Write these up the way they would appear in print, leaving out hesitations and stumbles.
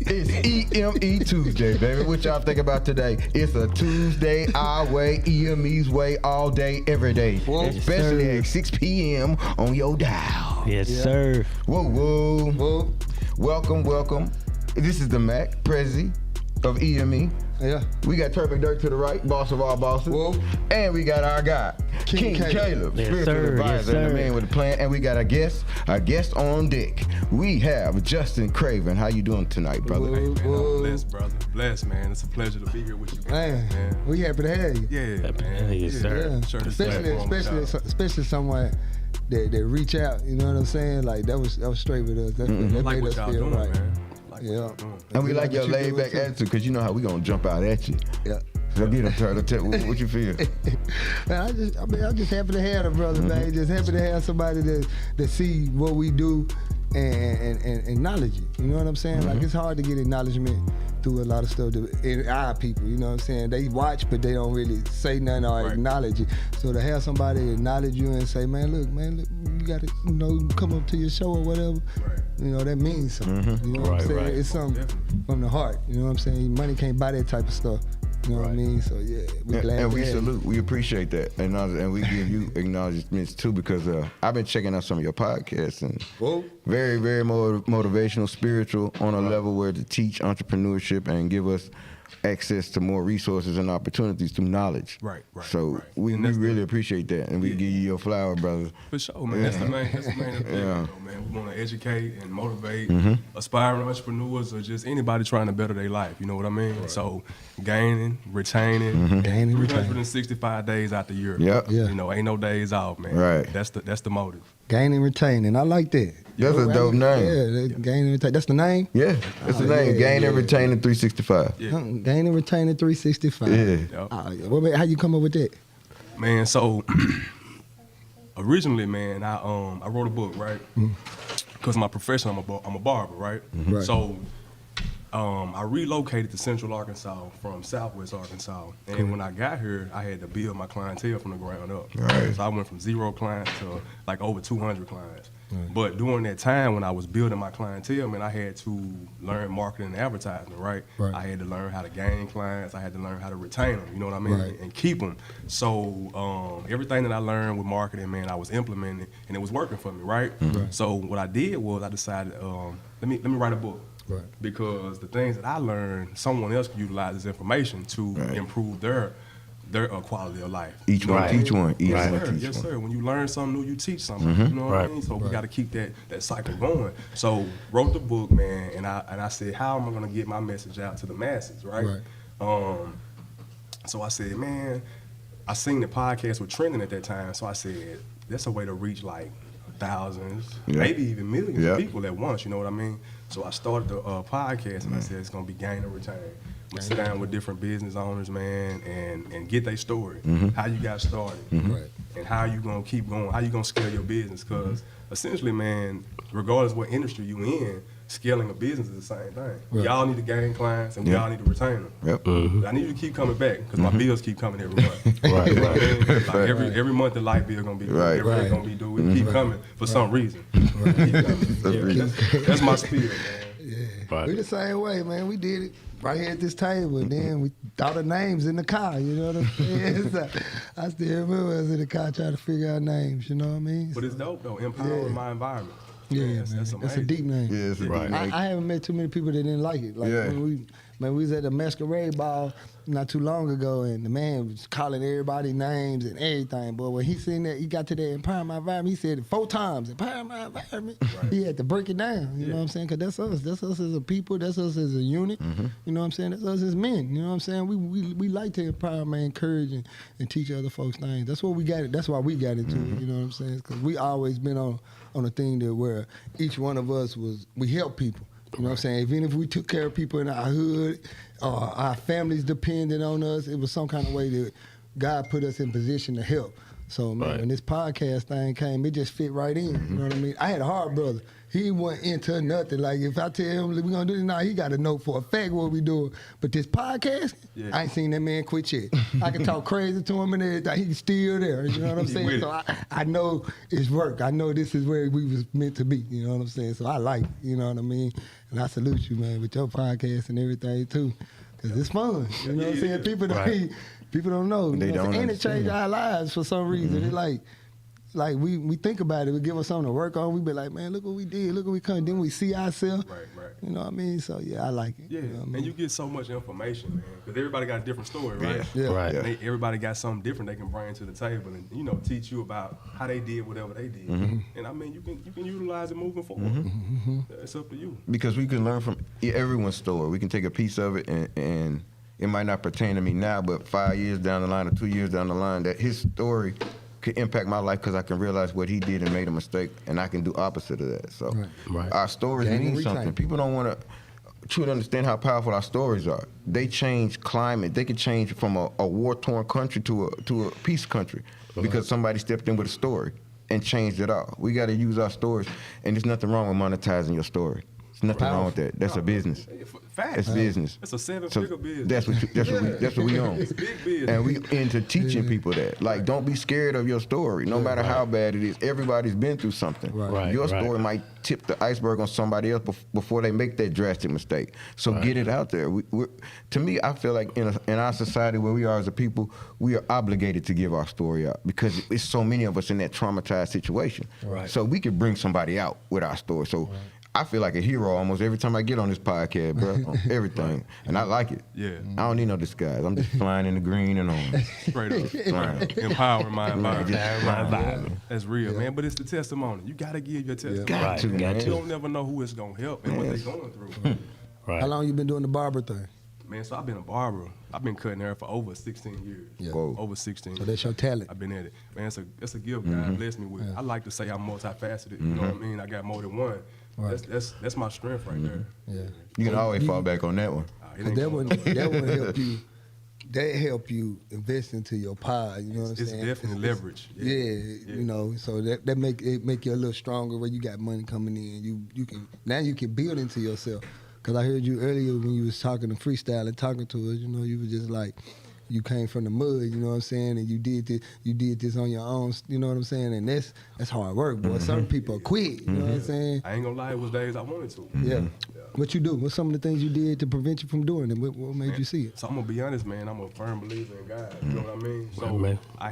It's EME Tuesday, baby. What y'all think about today? It's a Tuesday our way, EME's way, all day, every day. Especially at 6 p.m. on your dial. Yes, sir. Whoa. Welcome. This is the Mac, Prezi of EME. Yeah. We got Turpin Dirt to the right, boss of all bosses. Whoa. And we got our guy, King Caleb, yes, spiritual sir. advisor and the man with a plan. And we got a guest on deck. We have Justin Craven. How you doing tonight, brother? Whoa. Hey, man, I'm blessed, brother. Blessed, man. It's a pleasure to be here with you guys, man. We happy to have you. Yeah, man. Yes, sir. Yeah. Sure, Especially someone that reach out. You know what I'm saying? Like that was straight with us. That like made what us y'all feel doing, right. man. Like Yeah. what y'all doing. And we like your what you laid doing, back too. attitude, because you know how we gonna jump out at you. Yeah. So get him, Turtle. Tell what you feel. Man, I'm just happy to have a brother, man. Just happy to have somebody that see what we do and acknowledge it. You know what I'm saying? Like it's hard to get acknowledgement through a lot of stuff in our people. You know what I'm saying? They watch, but they don't really say nothing or acknowledge it. So to have somebody acknowledge you and say, man, look, you gotta, come up to your show or whatever. Right. You know, that means something. You know what I'm saying? Right. It's something from the heart. You know what I'm saying? Money can't buy that type of stuff. You know what I mean? So yeah, we glad. And we to have salute. We appreciate that, and we give you acknowledgments too, because I've been checking out some of your podcasts and very, very motivational, spiritual, on a level where to teach entrepreneurship and give us access to more resources and opportunities through knowledge. Right. So we really appreciate that, and we give you your flower, brother. For sure, man. That's the main objective, man. We want to educate and motivate aspiring entrepreneurs or just anybody trying to better their life. You know what I mean? Right. So gaining, retaining, 365 days out the year. Yep. Yeah. You know, ain't no days off, man. Right. That's the motive. Gaining, retaining. I like that. That's a dope name. Yeah, gaining, retaining. That's the name? Yeah, that's the name. Gain and retaining 365. Yeah. Gaining, retaining 365. Yeah. How you come up with that? Man, so originally, man, I wrote a book, right? Because my profession, I'm a barber, right? Right. So I relocated to Central Arkansas from Southwest Arkansas, and when I got here, I had to build my clientele from the ground up. Right. So I went from 0 clients to like over 200 clients. But during that time when I was building my clientele, man, I had to learn marketing and advertising, right? I had to learn how to gain clients. I had to learn how to retain them, you know what I mean? Right. And keep them. So everything that I learned with marketing, man, I was implementing, and it was working for me, right? So what I did was I decided, let me write a book. Right. Because the things that I learned, someone else can utilize this information to improve their quality of life. Each one teach one. Yes, sir. When you learn something new, you teach something. You know what I mean? So we got to keep that cycle going. So wrote the book, man, and I said, how am I going to get my message out to the masses, right? So I said, man, I seen the podcast were trending at that time. So I said, that's a way to reach like thousands, maybe even millions of people at once. You know what I mean? So I started the podcast, and I said it's gonna be gain and retain. We sit down with different business owners, man, and get their story, how you got started, and how you gonna keep going, how you gonna scale your business. Because essentially, man, regardless what industry you in, scaling a business is the same thing. Y'all need to gain clients, and we all need to retain them. I need you to keep coming back, because my bills keep coming every month. Like every month the light bill gonna be due, every day gonna be due. We keep coming for some reason. That's my spirit, man. We the same way, man. We did it right here at this table, and then we thought of names in the car, you know what I'm saying? So I still remember us in the car trying to figure out names, you know what I mean? But it's dope, though, empowering my environment. Yeah, that's man. That's a deep name. Yeah, it's a deep name. I haven't met too many people that didn't like it. Like when we was at the masquerade ball not too long ago, and the man was calling everybody names and everything. But when he seen that, he got to that empower my environment, he said it 4 times, empower my environment. He had to break it down, you know what I'm saying? Because that's us. That's us as a people. That's us as a unit. You know what I'm saying? That's us as men. You know what I'm saying? We like to empower, man, encourage, and teach other folks things. That's what we got. That's why we got into it. You know what I'm saying? Because we always been on a thing that where each one of us we help people. You know what I'm saying? Even if we took care of people in our hood, our families depended on us, it was some kind of way that God put us in position to help. So man, when this podcast thing came, it just fit right in. You know what I mean? I had a hard brother. He wasn't into nothing. Like if I tell him we're gonna do this now, he gotta know for a fact what we doing. But this podcast, I ain't seen that man quit yet. I can talk crazy to him and everything. He's still there. You know what I'm saying? So I know it's work. I know this is where we was meant to be. You know what I'm saying? So I like it. You know what I mean? And I salute you, man, with your podcast and everything too. Cause it's fun. You know what I'm saying? People don't people don't know. They don't and it understand. changed our lives for some reason. It's like we think about it, we give us something to work on, we be like, man, look what we did, look what we come, then we see ourselves. Right. You know what I mean? So yeah, I like it. Yeah, you know what I mean? and you get so much information, man, because everybody got a different story, right? Yeah. Right. And everybody got something different they can bring to the table, and teach you about how they did whatever they did. And I mean, you can utilize it moving forward. It's up to you. Because we can learn from everyone's story. We can take a piece of it and it might not pertain to me now, but 5 years down the line or 2 years down the line, that his story could impact my life because I can realize what he did and made a mistake, and I can do opposite of that. So our stories mean something. People don't want to truly understand how powerful our stories are. They change climate. They can change from a war-torn country to a peace country because somebody stepped in with a story and changed it all. We got to use our stories, and there's nothing wrong with monetizing your story. There's nothing wrong with that. That's a business. Facts. It's business. It's a seven-figure business. That's what we own. It's big business. And we into teaching people that. Like, don't be scared of your story, no matter how bad it is. Everybody's been through something. Your story might tip the iceberg on somebody else before they make that drastic mistake. So get it out there. To me, I feel like in our society where we are as a people, we are obligated to give our story out because it's so many of us in that traumatized situation. So we could bring somebody out with our story. So I feel like a hero almost every time I get on this podcast, bro, on everything. And I like it. Yeah. I don't need no disguise. I'm just flying in the green and orange. Straight up. Flying. Empowering my environment. My environment. That's real, man. But it's the testimony. You got to give your testimony. Got to, man. You don't never know who it's going to help and what they're going through. How long you been doing the barber thing? Man, so I've been a barber. I've been cutting hair for over 16 years. Yeah. Whoa. Over 16 So years. that's your talent. I've been at it. Man, it's a gift God blessed me with. I like to say I'm multifaceted. You know what I mean? I got more than one. That's my strength right there. Yeah. You can always fall back on that one. That one help you. That help you invest into your pod. You know what I'm It's saying? definitely leverage. Yeah, you know, so that make you a little stronger where you got money coming in. You can build into yourself. Cause I heard you earlier when you was talking to freestyle and talking to us. You know, you were just like, you came from the mud. You know what I'm saying? And you did this on your own. You know what I'm saying? And that's hard work, boy. Some people quit. You know what I'm saying? I ain't gonna lie, it was days I wanted to. Yeah. What you do? What's some of the things you did to prevent you from doing it? What made you see it? So I'm gonna be honest, man. I'm a firm believer in God. You know what I mean? So I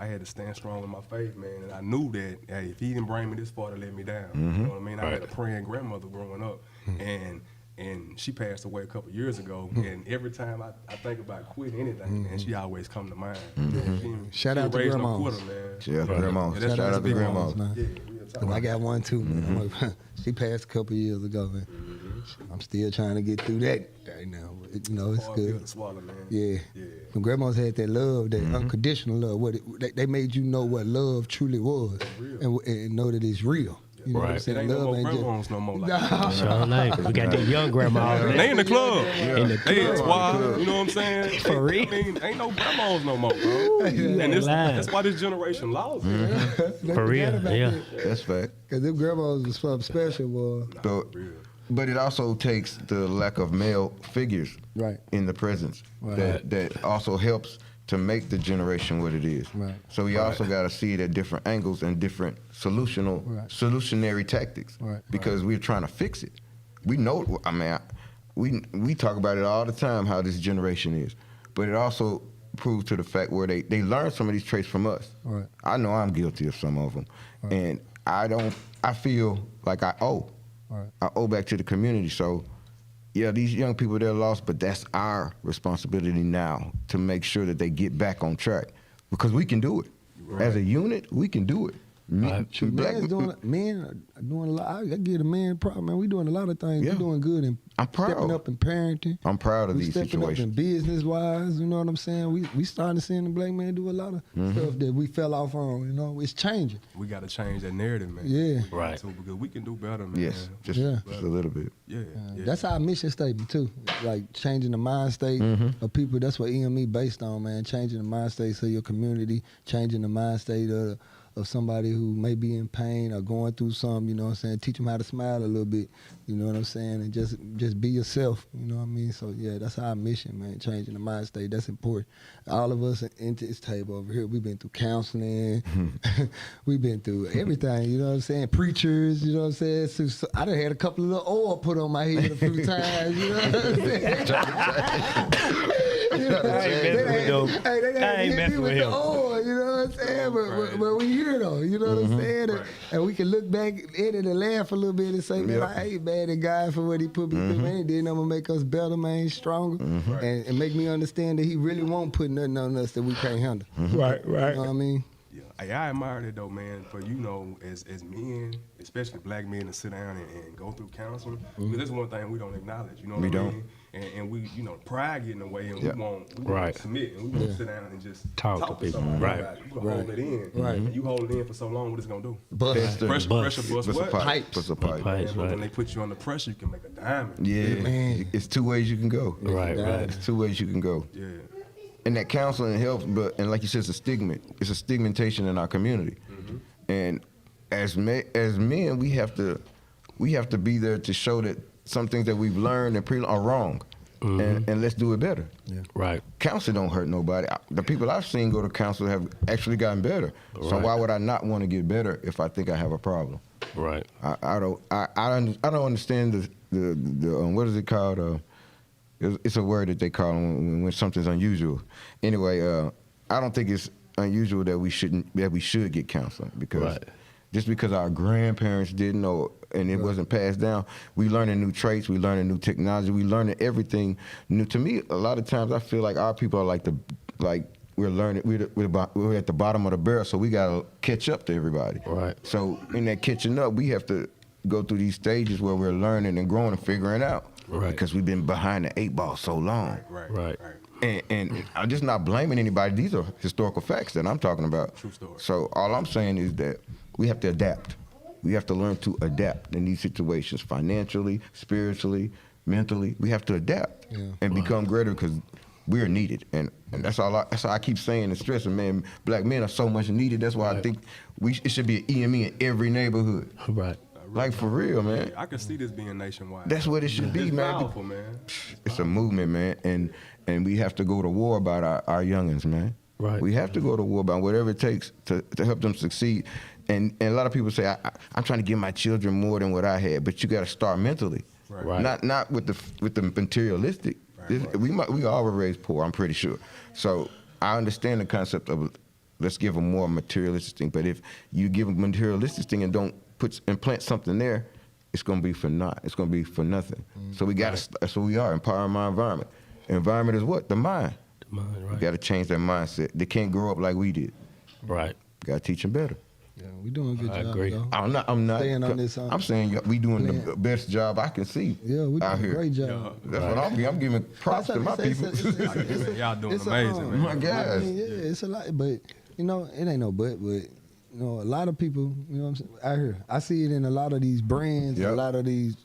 had to stand strong in my faith, man. And I knew that, hey, if He didn't bring me this far to let me down, you know what I mean? I had a praying grandmother growing up, and she passed away a couple years ago. And every time I think about quitting anything, man, she always come to mind. Shout out to grandmas. grandmas. No quitter, man. Shout out to big grandmas. man. Yeah, real talk. I got one too, man. She passed a couple years ago, man. I'm still trying to get through that right now. But, you know, it's Hard pill good. to swallow, man. Yeah. When grandmas had that love, that unconditional love, they made you know what love truly was and know that it's real. You know what I'm It saying? ain't no Love more ain't grandmas no more like that. Sure enough. We got the young grandma. They in the club. In the They club. is wild. You know what I'm saying? For real? I mean, ain't no grandmas no more, bro. You And ain't lying. that's why this generation lost it. For real, yeah. That's fact. Because them grandmas was something special, boy. So, but it also takes the lack of male figures Right. in the presence that also helps to make the generation what it is. Right. So we also got to see it at different angles and different solutionary tactics. Right. Because we're trying to fix it. We know. I mean, we talk about it all the time how this generation is, but it also proves to the fact where they learn some of these traits from us. Right. I know I'm guilty of some of them, and I feel like I owe. Right. I owe back to the community. So, yeah, these young people, they're lost, but that's our responsibility now to make sure that they get back on track because we can do it. As a unit, we can do it. True, men are doing a lot. I give the men proud, man. We doing a lot of things. Yeah. We doing good and I'm proud. stepping up in parenting. I'm proud of we these stepping up in situations. business wise. You know what I'm saying? We starting to see the black man do a lot of stuff that we fell off on. You know, it's changing. We got to change that narrative, man. Yeah. Right. So, because we can do better, man. Yes, just Yeah. a little bit. Yeah. That's our mission statement too. Like changing the mind state of people. That's what EME based on, man. Changing the mind state of your community, changing the mind state of somebody who may be in pain or going through something, you know what I'm saying? Teach them how to smile a little bit, you know what I'm saying? And just be yourself, you know what I mean? So yeah, that's our mission, man. Changing the mind state, that's important. All of us into this table over here, we've been through counseling, we've been through everything, you know what I'm saying? Preachers, you know what I'm saying? So I done had a couple of little oil put on my head a few times, you know what I'm saying? You know, I ain't messing with him. Hey, they I ain't hit me messing with with the him. oil, you know what I'm saying? But we here though, you know what I'm saying? And we can look back at it and laugh a little bit and say, man, I ain't mad at God for what he put me through, man. He did nothing but make us better, man, stronger, and make me understand that he really won't put nothing on us that we can't handle. Right. You know what I mean? Yeah. Hey, I admire that though, man. For as men, especially black men, to sit down and go through counseling. Because that's one thing we don't acknowledge. You know what I mean? And we, pride get in the way, and we won't submit, and we won't sit down and just Talk to to people. somebody Right. about it. You gonna hold it in, and you hold it in for so long. What it's gonna do? Bust. Pressure bust What's a what? pipe? What's a pipe? Pipes, And when right. they put you under pressure, you can make a diamond. Yeah, Man. it's two ways you can go. Right. It's two ways you can go. Yeah. And that counseling helps, and like you said, it's a stigma. It's a stigmatization in our community. And as men, we have to be there to show that some things that we've learned and are wrong, and let's do it better. Yeah. Right. Counseling don't hurt nobody. The people I've seen go to counseling have actually gotten better. So Right. why would I not want to get better if I think I have a problem? Right. I don't understand the what is it called? It's a word that they call when something's unusual. Anyway, I don't think it's unusual that we should get counseling because Right. just because our grandparents didn't know and it wasn't passed down, we learning new traits, we learning new technology, we learning everything new. To me, a lot of times I feel like our people are we're learning, we're at the bottom of the barrel, so we gotta catch up to everybody. Right. So in that catching up, we have to go through these stages where we're learning and growing and figuring out. Right. Because we've been behind the 8 ball so long. Right. And I'm just not blaming anybody. These are historical facts that I'm talking about. True story. So all I'm saying is that we have to adapt. We have to learn to adapt in these situations, financially, spiritually, mentally. We have to adapt and become greater because we're needed. And that's all I keep saying and stressing, man. Black men are so much needed. That's why I think it should be an EME in every neighborhood. Right. Like for real, man. I can see this being nationwide. That's what it should be, It's man. powerful, man. It's a movement, man, and we have to go to war about our youngins, man. Right. We have to go to war about whatever it takes to help them succeed. And a lot of people say, I'm trying to give my children more than what I had, but you got to start mentally, Right. not with the materialistic. Right. We all were raised poor, I'm pretty sure. So I understand the concept of let's give them more materialistic thing. But if you give them materialistic thing and don't plant something there, it's gonna be for naught. It's gonna be for nothing. So we got to. That's what we are. Empowering my environment. Environment is what? The mind. The mind, We right. got to change that mindset. They can't grow up like we did. Right. Got to teach them better. Yeah, we doing a good I job. agree. Though. I'm not. Staying on this, I'm saying we doing the best job I can see. Yeah, we out doing a here. great job. That's what I'm giving props to my people. Y'all doing It's amazing, man. My guys. I mean, yeah, it's a lot, but it ain't no but a lot of people, you know what I'm saying, out here. I see it in a lot of these brands, Yep. a lot of these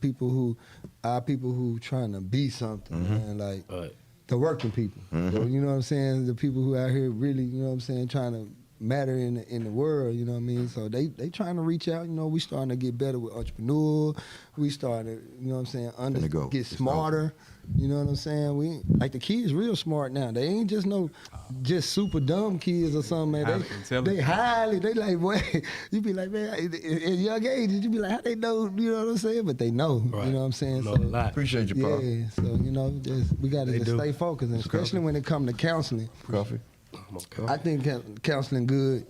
people who trying to be something, man, like Right. the working people. So, you know what I'm saying? The people who out here really, you know what I'm saying, trying to matter in the world, you know what I mean? So they trying to reach out, we starting to get better with entrepreneur. We starting to, you know what I'm saying, get It's smarter. You know what I'm saying? We like the kids real smart now. They ain't just super dumb kids or something, man. Highly intelligent. They like, boy, you be like, man, at young age, you be like, how they know, you know what I'm saying? But they know, Right. you know what I'm saying? Know a lot. Appreciate you, Paul. Yeah, so, we got to They just do. stay focused, and especially when it comes to counseling. Coffee. I think counseling good,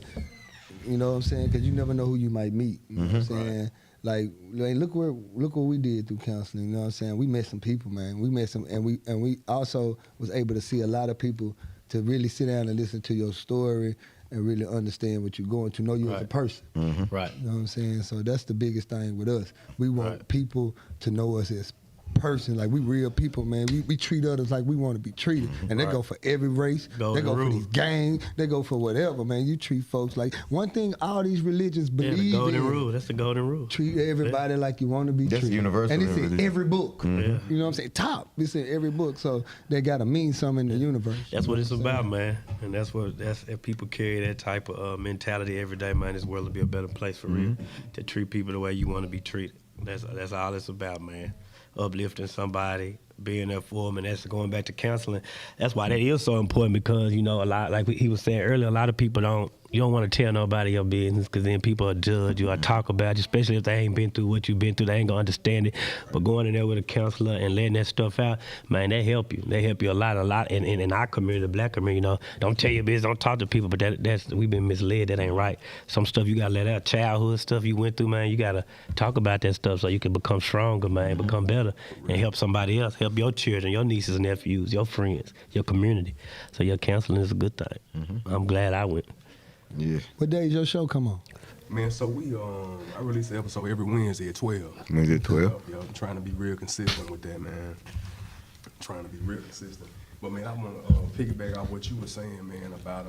you know what I'm saying? Because you never know who you might meet. You know what I'm saying? Like look what we did through counseling. You know what I'm saying? We met some people, man. We met some, and we also was able to see a lot of people to really sit down and listen to your story and really understand what you're going to, know you as a person. Right. You know what I'm saying? So that's the biggest thing with us. We want people to know us as person, like we real people, man. We treat others like we want to be treated, and they go for every race. They go for these gangs. They go for whatever, man. You treat folks like one thing. All these religions believe the golden in. rule. That's the golden rule. Treat everybody like you want to be treated. That's universal. And it's in religion. every book. You know what I'm saying? Top. It's in every book, so they gotta mean something in the universe. That's what it's about, man. And that's if people carry that type of mentality every day, man, this world will be a better place for real. To treat people the way you want to be treated. That's all it's about, man. Uplifting somebody, being there for them, and that's going back to counseling. That's why that is so important, because, you know, a lot, like he was saying earlier, a lot of people you don't want to tell nobody your business, because then people will judge you or talk about you, especially if they ain't been through what you've been through. They ain't going to understand it. But going in there with a counselor and letting that stuff out, man, they help you. They help you a lot. In our community, the black community, you know, don't tell your business, don't talk to people, but that's we've been misled. That ain't right. Some stuff you got to let out, childhood stuff you went through, man, you got to talk about that stuff so you can become stronger, man, become better, and help somebody else, help your children, your nieces and nephews, your friends, your community. So your counseling is a good thing. I'm glad I went. Yeah. What day does your show come on? Man, so I release an episode every Wednesday at 12. Wednesday at 12? Yeah, I'm trying to be real consistent with that, man. Trying to be real consistent. But, man, I want to piggyback off what you were saying, man, about,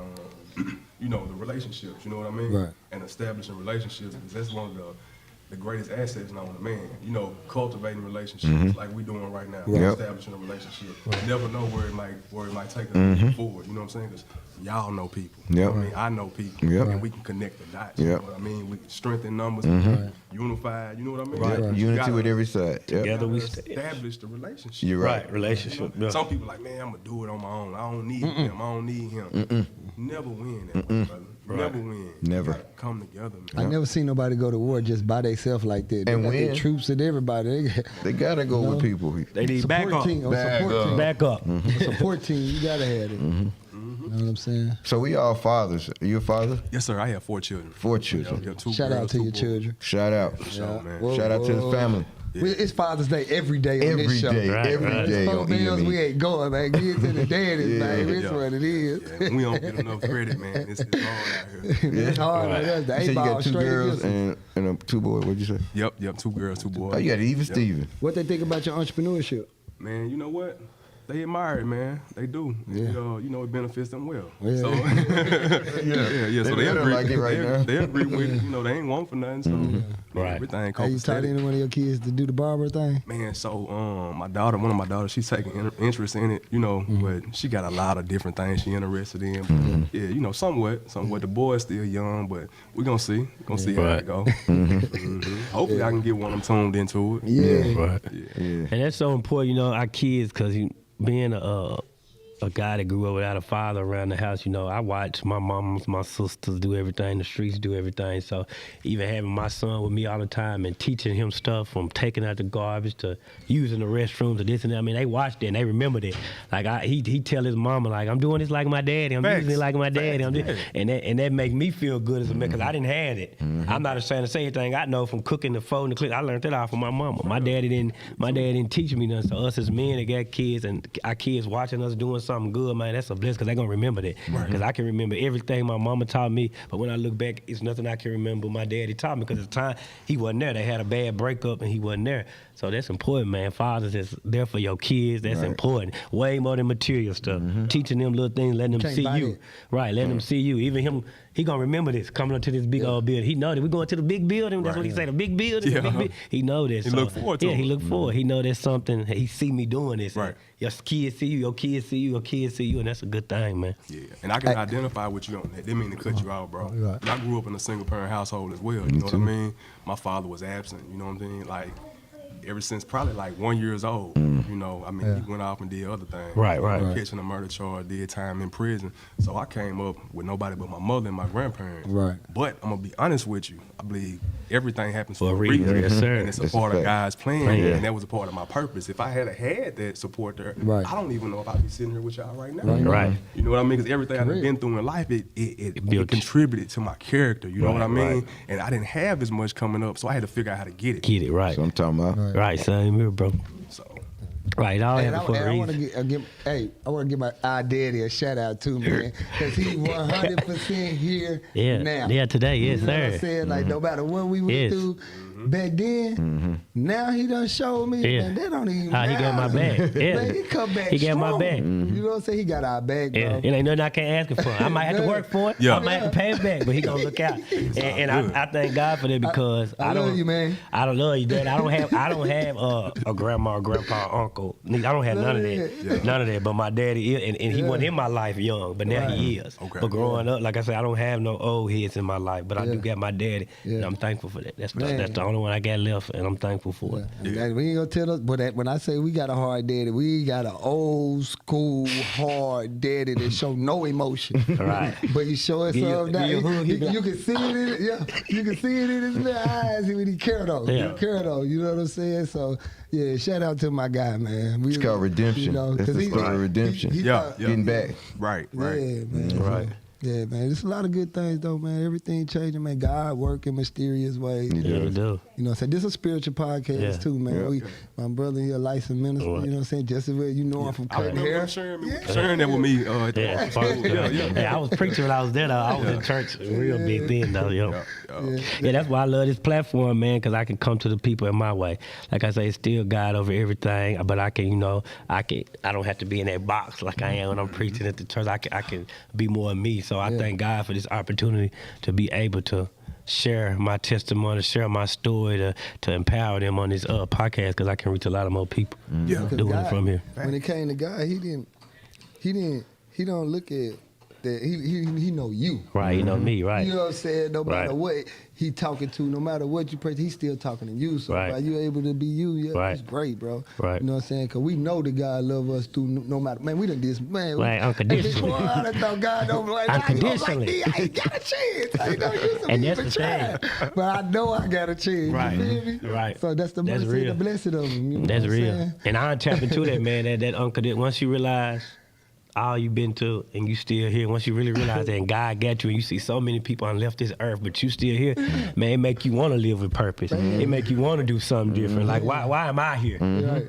you know, the relationships, you know what I mean? Right. And establishing relationships, because that's one of the greatest assets known to man. You know, cultivating relationships like we doing right now. Yep. Establishing a relationship. You never know where it might take us forward. You know what I'm saying? Because y'all know people. You know what I mean? I know people. Yep. And we can connect the dots. Yep. You know what I mean? We can strengthen numbers, unified. You know what I mean? Right. Unity with every side. Yep. Together we establish the relationship. You're right. Relationship. You know? Some people like, man, I'm gonna do it on my own. I don't need him. I don't need him. Never win that way, brother. Never win. Never. You gotta come together, man. I never seen nobody go to war just by themselves like that. And they got their win. troops and everybody. They gotta go with people. They need back Support up. team. Back up. Support team. You gotta have it. You know what I'm saying? So we all fathers. Are you a father? Yes, sir. I have 4 children. 4 children. Yeah, 2 Shout girls, out to 2 your boys. children. Shout out. Sure, man. Whoa, Shout out to the family. It's Father's Day every day on Every this show. day. Right, Every right. day Four on bills, we EME. ain't going, man. Get it to the daddies, man. That's Yeah. what it is. Yeah, we don't get enough credit, man. It's hard out here. It's hard, man. That's the You said you 8 ball got 2 straight girls against them. and 2 boys. What'd you say? Yep. 2 girls, 2 boys. Oh, you got even Steven. What they think about your entrepreneurship? Man, you know what? They admire it, man. They do. Yeah. You know, it benefits them well. Yeah. So, yeah. So They they don't agree. like it right now. They agree with it. You know, they ain't want for nothing. So Right. everything Have you taught copacetic. any one of your kids to do the barber thing? Man, so one of my daughters, she's taking interest in it, you know, but she got a lot of different things she interested in. But, yeah, you know, somewhat. The boy's still young, but we're gonna see. We're gonna see how it go. Hopefully, I can get one of them tuned into it. Yeah. Right. Yeah. And that's so important, you know, our kids, because being a guy that grew up without a father around the house, you know, I watch my moms, my sisters do everything, the streets do everything. So even having my son with me all the time and teaching him stuff from taking out the garbage to using the restrooms to this and that, I mean, they watched it and they remembered it. Like he tell his mama, like, I'm doing this like my daddy, I'm using it like my daddy. And that make me feel good as a man, because I didn't have it. I'm not ashamed to say anything. I know from cooking the food and the click, I learned that off from my mama. My daddy didn't teach me nothing. So us as men that got kids and our kids watching us doing something good, man, that's a blessing, because they're going to remember that. Because I can remember everything my mama taught me, but when I look back, it's nothing I can remember my daddy taught me, because at the time, he wasn't there. They had a bad breakup, and he wasn't there. So that's important, man. Fathers is there for your kids. That's important. Way more than material stuff. Teaching them little things, letting them Can't see buy you. that. Right, letting them see you. Even him, he going to remember this, coming up to this big old building. He know that we going to the big building. That's what he say, the big building. Yeah. The big He know this. He look forward to Yeah, it. he look forward. He know there's something. He see me doing this. Right. Your kids see you, your kids see you, your kids see you, and that's a good thing, man. Yeah, and I can identify with you on that. Didn't mean to cut you out, bro. Right. I grew up in a single parent household as well. You know what I mean? My father was absent. You know what I'm saying? Like, ever since probably like 1 year old. You know, I mean, he went off and did other things. Right, right. Catching a murder charge, did time in prison. So I came up with nobody but my mother and my grandparents. Right. But I'm gonna be honest with you. I believe everything happens For for a a reason. reason. Yes, sir. And it's a That's a part of fact. God's plan, Yeah. and that was a part of my purpose. If I had that support there, Right. I don't even know if I'd be sitting here with y'all right now. Right. You know what I mean? Because everything I've Correct. been through in life, it built you. contributed to my character. You know Right, what I mean? right. And I didn't have as much coming up, so I had to figure out how to get it. Get it right. So I'm talking about. Right, son. Here, bro. So Right, all And happened for a I want reason. to give my daddy a shout out too, man, because he 100% here now. Yeah, today, yes, You know what I'm sir. saying? Like no matter what we went through back then, now he done showed me, man, that don't even How matter. he got my back. Yeah. Man, he come back He got my strong. back. You know what I'm saying? He got our back, bro. Yeah, it ain't nothing I can't ask him for. I might have to work for it. Yeah. I might have to pay him back, but he gonna look out. And I thank God for that because I love you, man. I don't love you, Dad. I don't have a grandma, or grandpa, or uncle. I don't have none of that. Yeah. None of that. But my daddy is, and he wasn't in my life young, but now he is. Okay. But growing up, like I said, I don't have no old heads in my life, but I do got my daddy, and Yeah. I'm thankful for that. That's Man. the only one I got left, and I'm thankful for it. And we ain't gonna tell us, but when I say we got a hard daddy, we got an old school hard daddy that show no emotion. Right. But he show us Give you- something now. give you a hug, he be You can see it in you can see it in his little eyes when he care though. Yeah. He care though. You know what I'm saying? So yeah, shout out to my guy, man. It's called redemption. You know, That's 'cause the story of redemption. Getting back. Right. Yeah, man. Right. Yeah, man. There's a lot of good things though, man. Everything changing, man. God work in mysterious ways. Yeah, you do. You know what I'm saying? This is a spiritual podcast Yeah. too, man. Yeah. My brother, he a licensed minister, Right. you know what I'm saying? Just as well, you know him from I cutting remember hair. him sharing that with me. At the Yeah, bar. first, I was preaching when I was there. Though. I was in church real big then, though. Yeah, that's why I love this platform, man, because I can come to the people in my way. Like I say, it's still God over everything, but I can, I don't have to be in that box like I am when I'm preaching at the church. I can be more of me. So I thank God for this opportunity to be able to share my testimony, share my story, to empower them on this podcast because I can reach a lot of more people doing it from here. When it came to God, he don't look at that. He know you. Right, you know me, right. You know what I'm saying? No matter Right. what he talking to, no matter what you pray, he's still talking to you. So Right. by you able to be you, Right. it's great, bro. Right. You know what I'm saying? Because we know that God love us through no matter. Man, we done this. Man, Right, unconditionally. Before I done thought God don't like God, you don't like Unconditionally. me. I ain't got a chance. I know you some And even that's the try. But I know I got a chance. Right. You feel me? Right. So that's the That's mercy, real. the blessing of him. You know That's what I'm real. saying? And I tap into that, man, that unconditional. Once you realize all you've been to and you still here, once you really realize that and God got you and you see so many people on left this earth, but you still here, man, it make you want to live with purpose. It make you want to do something different. Like, why am I here?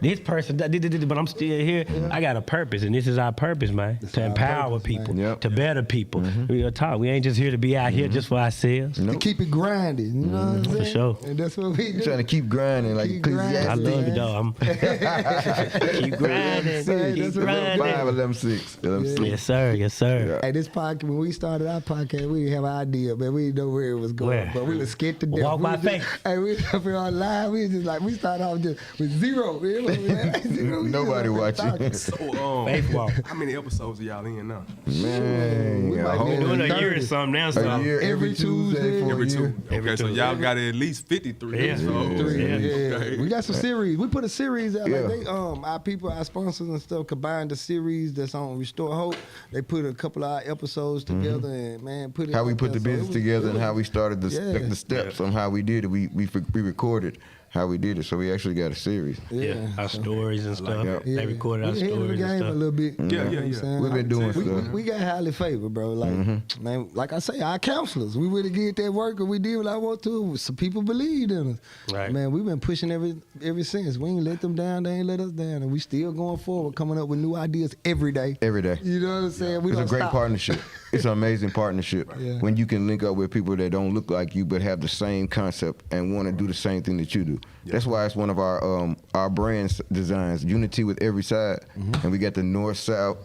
This person, but I'm still here. I got a purpose, and this is our purpose, man, to empower people, Yep. to better people. Real talk. We ain't just here to be out here just for ourselves. To keep it grinding, you know what I'm saying? For sure. And that's what we do. Trying to keep grinding like Keep grinding. Ecclesiastes. I love it, though. Keep grinding. Say, Keep that's what I'm grinding. 5, 11, 6. 11, 6. Yes, sir. Yes, sir. Hey, this podcast, when we started our podcast, we didn't have an idea, man. We didn't know where it was going. Where? But we was scared to death. Walk we by was just- faith. Hey, we was up here on live. We was just like, we started off just with zero. You know, zero. We Nobody just up here watching. talking. So, Faith walk. how many episodes are y'all in now? Man, We a might be whole Doing a year or 30. something now, so a year every Tuesday for Every a year. two. Okay, so y'all got at least 53 Yeah. episodes. Three, Yeah. yeah. Okay. We got some series. We put a series out. Yeah. Like they, our people, our sponsors and stuff combined the series that's on Restore Hope. They put a couple of our episodes together and man, put it. How we out put there. the So it business was together and good. how we started Yeah. the steps on how we did it. We recorded how we did it, so we actually got a series. Yeah, our stories and stuff. that. They recorded our we ahead of the stories game and a stuff. little bit. Yeah, You know yeah, what I'm yeah. saying? We've been doing We, stuff. we got highly favored, bro. Like, man, like I say, our counselors, we would have get that work and we did what I want to. Some people believed in us. Right. Man, we've been pushing ever since. We ain't let them down, they ain't let us down. And we still going forward, coming up with new ideas every day. Every day. You know what I'm saying? We It's a don't great stop. partnership. It's an amazing partnership Yeah. when you can link up with people that don't look like you but have the same concept and want to do the same thing that you do. That's why it's one of our brand designs, unity with every side, and we got the north, south,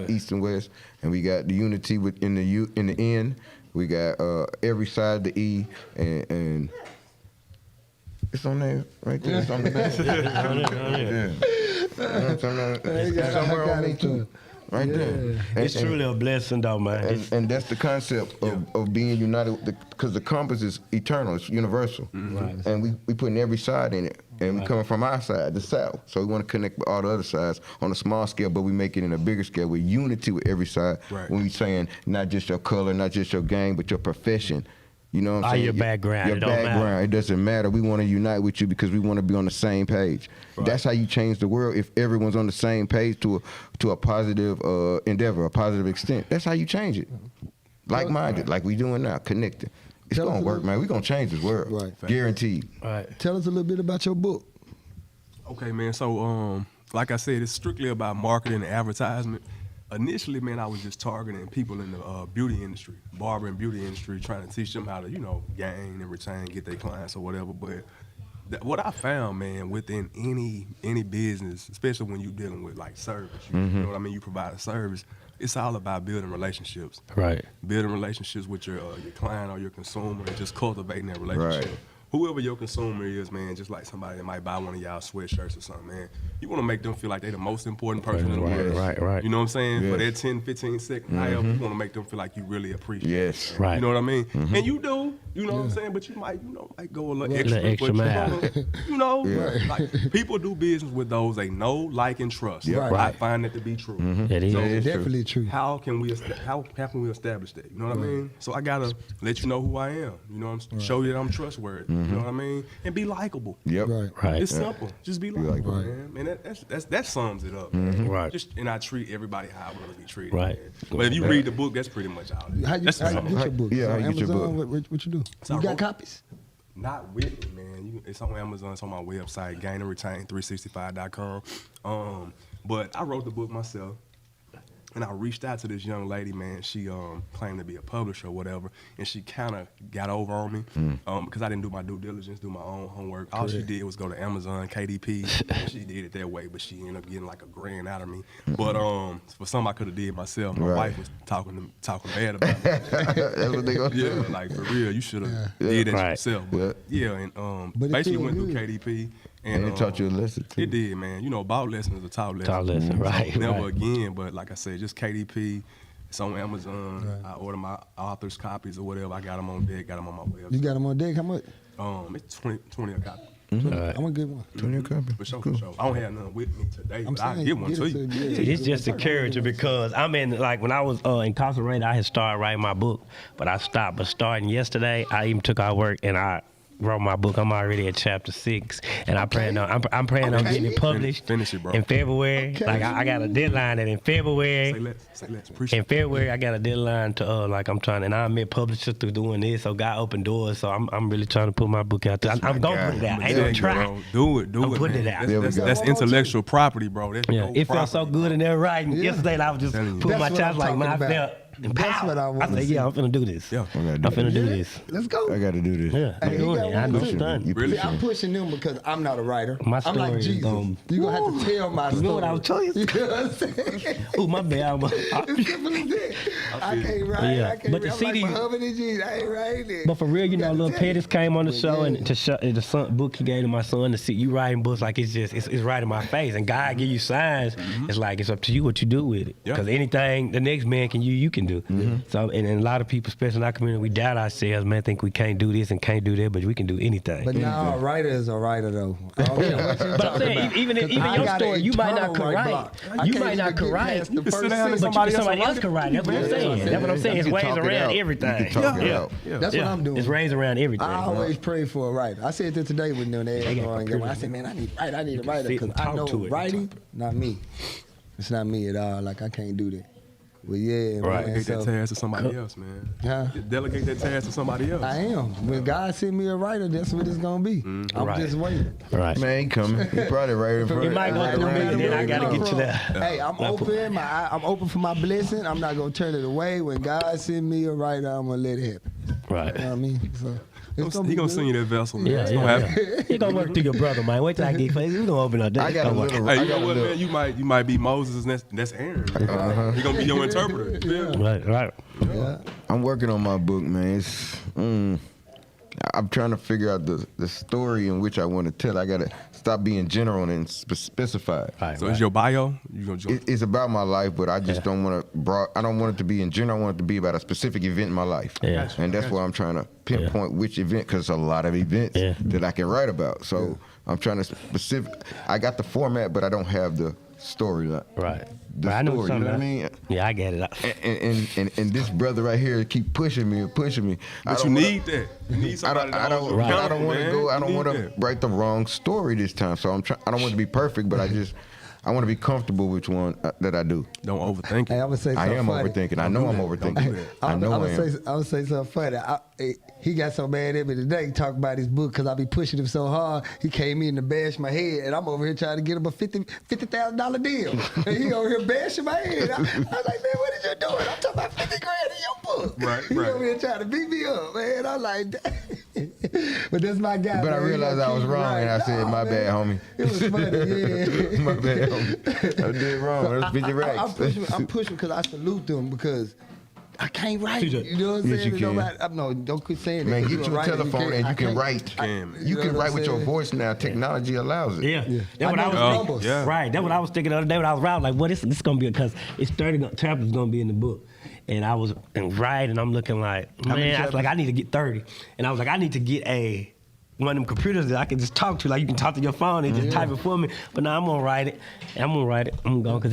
east, and west, and we got the unity in the end. We got every side, the E, and it's on there right there. It's on the back. Yeah. It's on there. Somewhere on there too. Right there. It's truly a blessing, though, man. And that's the concept of being united, because the compass is eternal, it's universal. Right. And we putting every side in it. And we coming from our side, the south. So we want to connect with all the other sides on a small scale, but we make it in a bigger scale with unity with every side. Right. When we saying not just your color, not just your gang, but your profession. You know what I'm All saying? your background, Your it don't matter. background. It doesn't matter. We want to unite with you because we want to be on the same page. Right. That's how you change the world. If everyone's on the same page to a positive endeavor, a positive extent, that's how you change it. Like-minded, like we doing now, connected. It's Tell us gonna a work, little- man. We gonna change this world, Right. guaranteed. Right. Tell us a little bit about your book. Okay, man. So like I said, it's strictly about marketing and advertisement. Initially, man, I was just targeting people in the beauty industry, barber and beauty industry, trying to teach them how to, gain and retain, get their clients or whatever. But what I found, man, within any business, especially when you're dealing with like service, you know what I mean? You provide a service. It's all about building relationships. Right. Building relationships with your client or your consumer, and just cultivating that relationship. Right. Whoever your consumer is, man, just like somebody that might buy one of y'all sweatshirts or something, man, you want to make them feel like they're the most important person in the world. Right. You know what I'm saying? Yes. For that 10, 15 second, however, you want to make them feel like you really appreciate Yes. it. Right. You know what I mean? And you do, you know what I'm saying? But you might, might go a little extra. mile. Like people do business with those they know, like, and trust. Yeah. I Right. find that to be true. It is. So, It's Definitely true. how can we establish that? You know what I mean? So I gotta let you know who I am. You know, show you that I'm trustworthy. You know what I mean? And be likable. Yep. Right. It's simple. Just be likable, Right. man. And that sums it up. Man. Right. And I treat everybody how I want to be treated. Right. Man. But if you read the book, that's pretty much all it is. How you That's the get summary. your book? Yeah, how On you get your Amazon? book? What you do? So You I got wrote- copies? Not with me, man. It's on Amazon. It's on my website, gainandretain365.com. But I wrote the book myself. And I reached out to this young lady, man. She claimed to be a publisher or whatever, and she kind of got over on me because I didn't do my due diligence, do my own homework. All she did was go to Amazon, KDP, and she did it that way, but she ended up getting like $1,000 out of me. But for something I could have did myself, my wife was talking bad about me. That's what they gonna Yeah, do. like for real, you should have did it Right. yourself. But and But it basically feel went through good. KDP. And it taught you a lesson too. It did, man. Bought lesson is a taught lesson. Taught lesson, right, Never right. again, but like I said, just KDP. It's on Amazon. I order my author's copies or whatever. I got them on deck, got them on my website. You got them on deck? How much? It's 20 a copy. I'm gonna get one. 20 copy. For sure, for sure. I don't have none with me today, I'm but I'll saying, get one to you. It's just encouraging because I'm in, like, when I was incarcerated, I had started writing my book, but I stopped. But starting yesterday, I even took out work and I wrote my book. I'm already at chapter 6, and I'm praying on getting it published Finish it, bro. in February. Okay. Like I got a deadline that in February. Say let's. Appreciate In February, I got a deadline to and I met publishers through doing this, so God opened doors. So I'm really trying to put my book out there. I'm gonna put it out. I ain't gonna try. Do it, I'm putting man. it out. There we go. That's intellectual property, bro. That's Yeah, your it felt so property, good in there writing. Yeah. Yesterday, I was just Telling you. putting my That's what chest I'm like, man, I talking felt. about. That's what I want I to said, see. yeah, I'm finna do this. Yeah. I gotta I'm do finna this. do this. Let's go. I gotta do this. Yeah, I'm Hey, doing you it. got I one know too. it's done. You Really? See, I'm pushing them because I'm not a writer. My I'm like story is Jesus. gonna- You're going to have to tell my story. You know what I was telling you? You know what I'm saying? Ooh, my bad. It's simple as that. I can't write. Yeah. I can't But write. the I'm CD like Muhammad and Jesus. I ain't writing. But for real, You gotta Lil tell Pettis me. came on the But show yeah. and to show the son, book he gave to my son to see you writing books like it's right in my face, and God give you signs. It's like it's up to you what you do with it. Yeah. Because anything the next man can you can do. So and a lot of people, especially in our community, we doubt ourselves. Man, think we can't do this and can't do that, but we can do anything. But now a writer is a writer though. I don't care what you But I'm saying, even I your got an story, you might not eternal could right write. block. I You can't might not even could get write. past the You can first sit down and sentence. But somebody somebody else else could write. That's what I'm saying. That's what I'm saying. It's You can ways talk it around out. everything. You can talk it out. That's what I'm doing. It's ways around everything. I always pray for a writer. I said that today when they They got asked computers, I said, man, I need a writer sit because and I talk know to it. writing, not me. It's not me at all. Like I can't do that. Well, yeah, Right. man. Delegate that So, task to somebody else, man. Huh? Delegate that task to somebody else. I am. When God send me a writer, that's what it's gonna be. I'm Right. just waiting. Right. Man, he coming. He probably right in front. It might go Right through me, around and then where I it gotta come get to from. that. Hey, I'm open. I'm open for my blessing. I'm not gonna turn it away. When God send me a writer, I'm gonna let it happen. Right. You know what I mean? So it's He be gonna good. send you that vessel, man. Yeah, It's gonna happen. yeah. You gonna work through your brother, man. Wait till I get crazy. We gonna open up that. I got a Don't worry. little. Hey, I you got know a what, little. man? You might be Moses, and that's Aaron. He gonna be your interpreter. You feel me? Right. Yeah. I'm working on my book, man. I'm trying to figure out the story in which I want to tell. I gotta stop being general and specify. Right. So it's your bio. You gonna join? It's about my life, but I just don't want to. I don't want it to be in general. I want it to be about a specific event in my life. Yeah. And that's why I'm trying to pinpoint which event, because a lot of events that I can write about. So I'm trying to specific. I got the format, but I don't have the story. Right. The Right, I know story, you know what I mean? Yeah, I get it. And this brother right here keep pushing me. But you need that. You need somebody I don't want to go. I don't want to write the wrong story this time. So I don't want it to be perfect, but I I want to be comfortable with which one that I do. Don't overthink Hey, it. I'm gonna say I something am funny. overthinking. I know I'm overthinking. I know I am. I'm gonna say something funny. He got so mad at me today talking about his book because I be pushing him so hard. He came in to bash my head, and I'm over here trying to get him a $50,000 deal. And he over here bashing my head. I was like, man, what is you doing? I'm talking about 50 grand in your book. Right, He over here trying to beat me up, man. I'm like, dang. But that's my guy. But man. I realized I was wrong, and I said, my bad, homie. It was funny, yeah. My bad, homie. I did wrong. That's 50 racks. I'm pushing because I salute them because I can't write. See that? You know what I'm Yes, saying? you can. No, don't quit saying Man, that. get you a telephone and you can write. You can write with your voice now. Technology allows it. Yeah. Yeah. That's what I I know was numbers. thinking. Yeah. Right. That's what I was thinking the other day when I was riding. Like, what is this gonna be? Because it's 30 chapters gonna be in the book. And I was right, and I'm looking like, man, I was like, I need to get 30. And I was like, I need to get one of them computers that I can just talk to, like you can talk to your phone and just type it for me. But now I'm gonna write it. And I'm gonna write it. I'm going because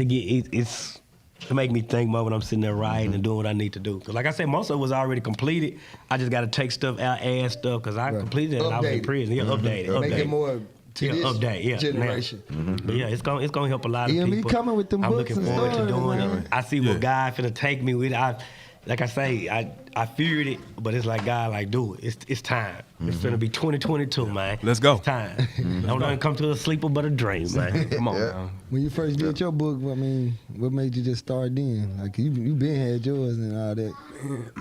it's to make me think more when I'm sitting there writing and doing what I need to do. Because like I said, most of it was already completed. I just got to take stuff out, add stuff, because I completed it and I was in Update it. prison. Yeah, update it. Make it more to this update, yeah, generation. But yeah, it's gonna help a lot of EME people. coming with them I'm books looking and forward to stories, doing man. it. I see what God finna take me with. Like I say, I feared it, but it's like God, like, do it. It's time. It's finna be 2022, man. Let's go. It's time. Don't let it come to a sleeper but a dream, man. Come on, man. When you first did your book, I mean, what made you just start then? Like you been had yours and all that.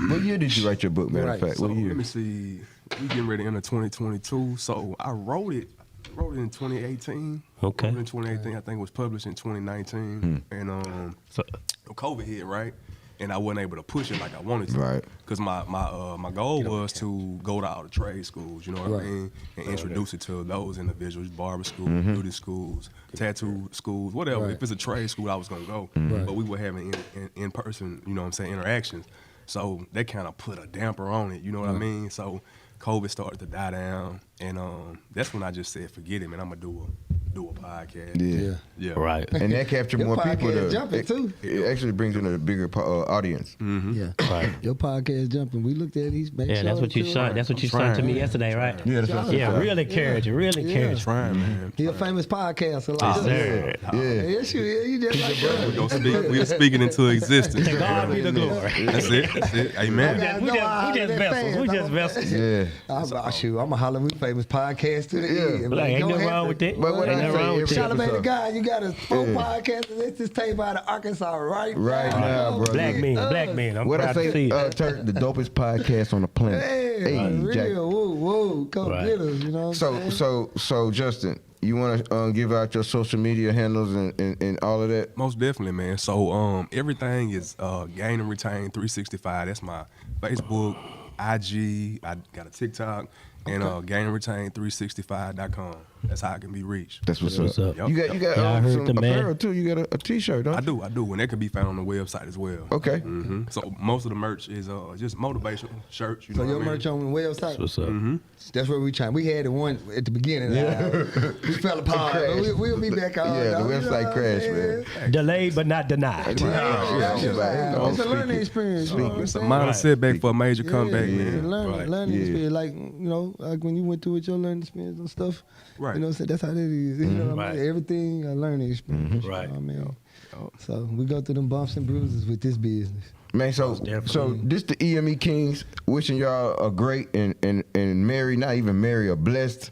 What year did you write your book, matter of fact? So What year? let me see. We getting ready to enter 2022. So I wrote it in 2018. Okay. Wrote it in 2018. I think it was published in 2019. And So, COVID hit, right? And I wasn't able to push it like I wanted to. Right. Because my goal was to go to all the trade schools, you know what I mean? And introduce it to those individuals, barber schools, beauty schools, tattoo schools, whatever. Right. If it's a trade school, I was going to go. But we were having in-person, you know what I'm saying, interactions. So that kind of put a damper on it, you know what I mean? So COVID started to die down. And that's when I just said, forget it, man. I'm going to do a podcast. Yeah. right. And that captured Your more people. podcast jumping, too. It actually brings in a bigger audience. Yeah. Right. Your podcast jumping. We looked at these. Yeah, that's what you sent. That's what you sent to me yesterday, right? Yeah, that's what I said. Yeah, real encouraging, real encouraging. Trying, man. He a famous podcaster. Yes, sir. Yeah. Yes, you is. You just like that. We are speaking into existence. To God be the glory. That's it. Amen. We just vessels. We just vessels. Yeah. I'm going to holler. We famous podcast to the end. Like, ain't Go nothing ahead. wrong with that. But what Ain't I nothing say, wrong with every- that. Charlamagne the guy, you got a phone podcast and it's this tape out of Arkansas right now, brother. Black man. I'm What I proud to see say, it. Turk, the dopest podcast on the planet. Hey, Jack. real. Whoa. Come Right. get us, you know what I'm saying? So Justin, you want to give out your social media handles and all of that? Most definitely, man. So everything is Gain and Retain 365. That's my Facebook, IG. I got a TikTok. And gainandretain365.com. That's how I can be reached. That's what's What's up. up. You got Yeah, I heard some the man. apparel too. You got a T-shirt, don't I you? do, and that can be found on the website as well. Okay. So most of the merch is just motivational shirts. You know So your what I mean? merch on the website? What's up? That's where we trying. We had it one at the beginning. We fell apart. But we'll be back on. Yeah, the you know website what crashed, I'm saying? Delayed but not denied. Yeah, Yeah, right. it's a learning experience. You know what I'm It's a saying? minor setback for a major comeback, Yeah, man. learning Yeah. experience. Like, you know, like when you went through with your learning experience and stuff. Right. You know what I'm saying? That's how it is. You know what I Right. mean? Everything a learning experience. You know Right. what I mean? So we go through them bumps and bruises with this business. Man, so this the EME Kings wishing y'all a great and merry, not even merry, a blessed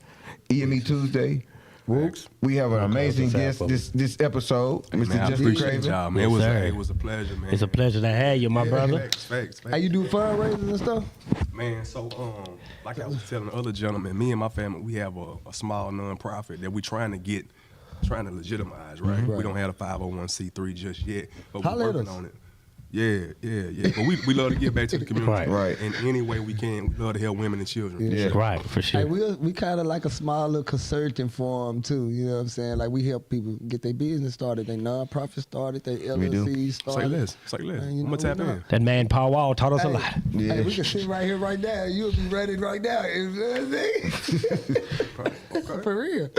EME Tuesday. Thanks. We have an amazing guest for this episode, Mr. Man, I Justin appreciate Craven. y'all, man. Yes, sir. It was a pleasure, man. It's a pleasure to have you, my brother. Facts. How you do fundraisers and stuff? Man, so like I was telling the other gentleman, me and my family, we have a small nonprofit that we trying to legitimize, right? We don't have a 501c3 just yet, but we're Holla at working us. on it. Yeah. But we love to give back to the community, Right. In any way we can. We love to help women and children. Yeah. Right, for sure. Hey, we kind of like a small little consulting firm too. You know what I'm saying? Like we help people get their business started, their nonprofit started, their We do. LLC started. Say less. Man, you I'm know, gonna tap we in. not- That man Paul Wall taught us a lot. Hey, we can sit right here right now. You'll be ready right now. You know what I'm saying? Okay. For real.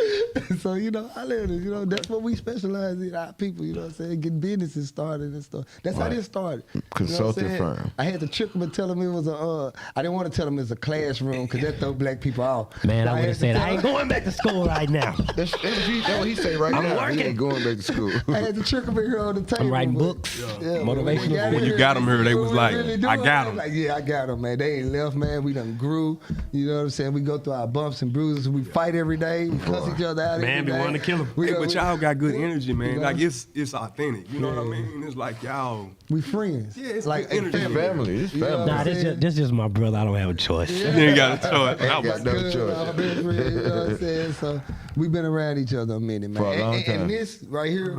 So, you know, I learned it. You know, that's what we specialize in, our people, you know what I'm saying? Getting businesses started and stuff. That's how this started. Consulting firm. I had to trick them and tell them it was I didn't want to tell them it's a classroom because that throw black people off. Man, I would have said, I ain't going back to school right now. That's what he say right now. working. He ain't going back to school. I had to trick them in here on the table. I'm writing books, motivational. When you got them here, they was like, I got them. Like, yeah, I got them, man. They ain't left, man. We done grew. You know what I'm saying? We go through our bumps and bruises. We fight every day. We cuss each other out Man, every be day. wanting to kill them. But y'all got good energy, man. Like it's authentic. You know what I mean? It's like y'all. We friends. Yeah, it's like good energy. It's family. It's family. Nah, that's just my brother. I don't have a choice. You ain't got a choice. Ain't got no Good, choice. our best friend, you know what I'm saying? So we've been around each other a minute, man. For a long time. And this right here,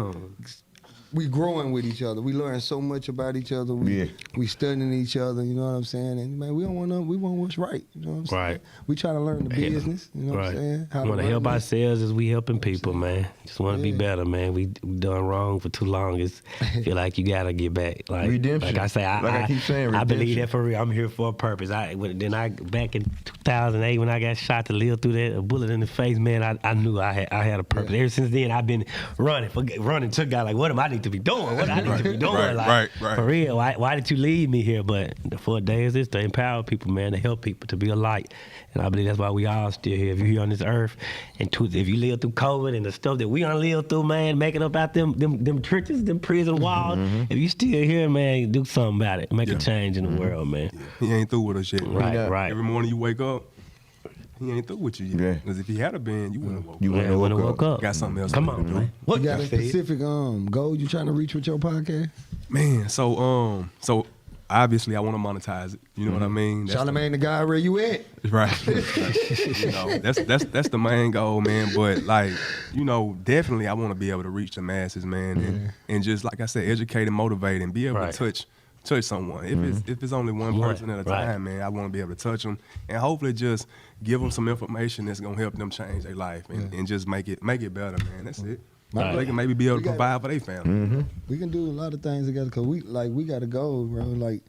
we growing with each other. We learn so much about each other. We studying each other, you know what I'm saying? And man, we want what's right. You know what I'm saying? Right. We try to learn the business, you know what I'm saying? We want to help ourselves as we helping people, man. Just want to be better, man. We done wrong for too long. It's feel like you gotta get back. Like Redemption. Like I say, I keep saying, I believe redemption. that for real. I'm here for a purpose. Back in 2008 when I got shot to live through that, a bullet in the face, man, I knew I had a purpose. Ever since then, I've been running to God. Like, what am I need to be doing? What I need to be doing? Right. For real. Why did you leave me here? But for a day is this to empower people, man, to help people, to be a light. And I believe that's why we all still here. If you're here on this earth, and if you live through COVID and the stuff that we done lived through, man, making up out them trenches, them prison walls, if you still here, man, do something about it. Make a change in the world, man. He ain't through with us yet. Right. Every morning you wake up, he ain't through with you yet. Yeah. Because if he had been, you wouldn't have woke You up. wouldn't have woke up. Got something else. Come to on, do. man. What You got a you said? specific goal you trying to reach with your podcast? Man, so obviously I want to monetize it. You know what I mean? That's Charlamagne the guy, where you at? Right. You know, that's the main goal, man. But like, you know, definitely I want to be able to reach the masses, man, and just like I said, educate and motivate and be able to touch someone. If it's only one person at a time, man, I want to be able to touch them and hopefully just give them some information that's gonna help them change their life and just make it better, man. That's it. They can maybe be able to provide for their family. We can do a lot of things together because we got to go, bro. Like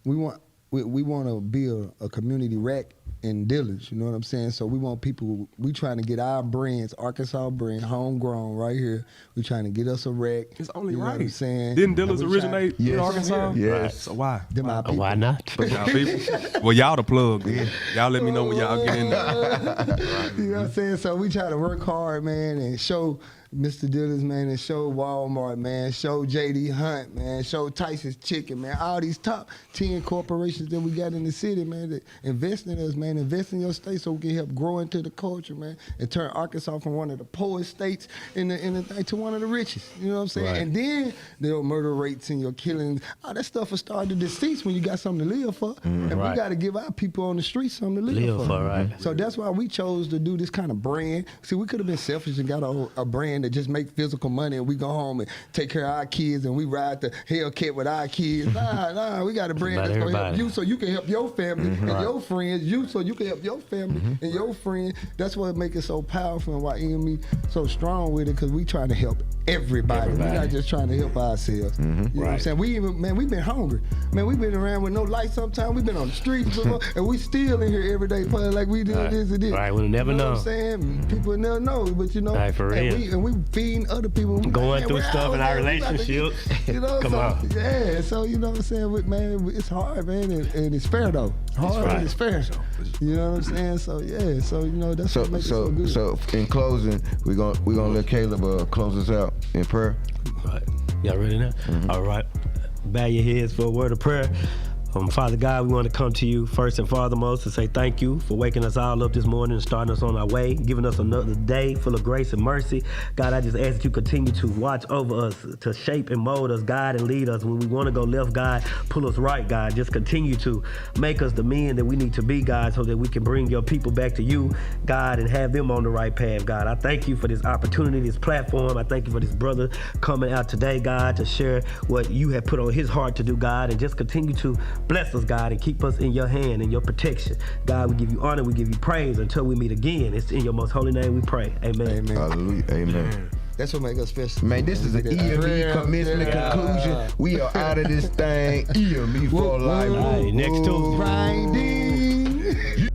we want to build a community rack in Dillons. You know what I'm saying? So we want people. We trying to get our brands, Arkansas brand, homegrown, right here. We trying to get us a rack. It's only you know right. What I'm saying? Didn't Dillons originate in Arkansas? Yes. Right. So why? Them our people. Why not? Y'all people? Well, y'all the plug. Man. Y'all let me know when y'all get in there. You know what I'm saying? So we try to work hard, man, and show Mr. Dillons, man, and show Walmart, man, show J.D. Hunt, man, show Tyson's Chicken, man, all these top 10 corporations that we got in the city, man, that invest in us, man, invest in your state so we can help grow into the culture, man, and turn Arkansas from one of the poorest states to one of the richest, you know what I'm saying? Right. And then the murder rates and your killings, all that stuff will start to decease when you got something to live for. And we got to give our people on the streets something to live for. Right. So that's why we chose to do this kind of brand. See, we could have been selfish and got a brand that just make physical money and we go home and take care of our kids and we ride the Hellcat with our kids. Nah, we got a brand that's going to help you so you can help your family and your friends, you so you can help your family and your friends. That's what make it so powerful and why EME so strong with it because we trying to help everybody. We're not just trying to help ourselves. You know what I'm saying? We've been hungry. Man, we've been around with no lights sometimes. We've been on the streets before and we still in here every day playing like we do this and this. Right, we'll never you know. know. What I'm saying? People never know, but you know, Right, for real. and we feeding other people. Going through stuff in our relationship. You know, Come so, on. Yeah, so you know what I'm saying? Man, it's hard, man, and it's fair though. It's hard, but it's fair. You know what I'm saying? So yeah, so you know that's what makes it so good. So in closing, we're gonna let Caleb close us out in prayer. Right. Y'all ready now? All right. Bow your heads for a word of prayer. Father God, we want to come to you first and foremost to say thank you for waking us all up this morning and starting us on our way, giving us another day full of grace and mercy. God, I just ask that you continue to watch over us, to shape and mold us, guide and lead us. When we want to go left, God, pull us right, God. Just continue to make us the men that we need to be, God, so that we can bring your people back to you, God, and have them on the right path, God. I thank you for this opportunity, this platform. I thank you for this brother coming out today, God, to share what you have put on his heart to do, God, and just continue to bless us, God, and keep us in your hand and your protection. God, we give you honor, we give you praise until we meet again. It's in your most holy name we pray. Amen. Amen. Hallelujah. Amen. That's what makes us special. Man, this is an EME commencement conclusion. We are out of this thing. EME for life. All right, next Tuesday. Grinding.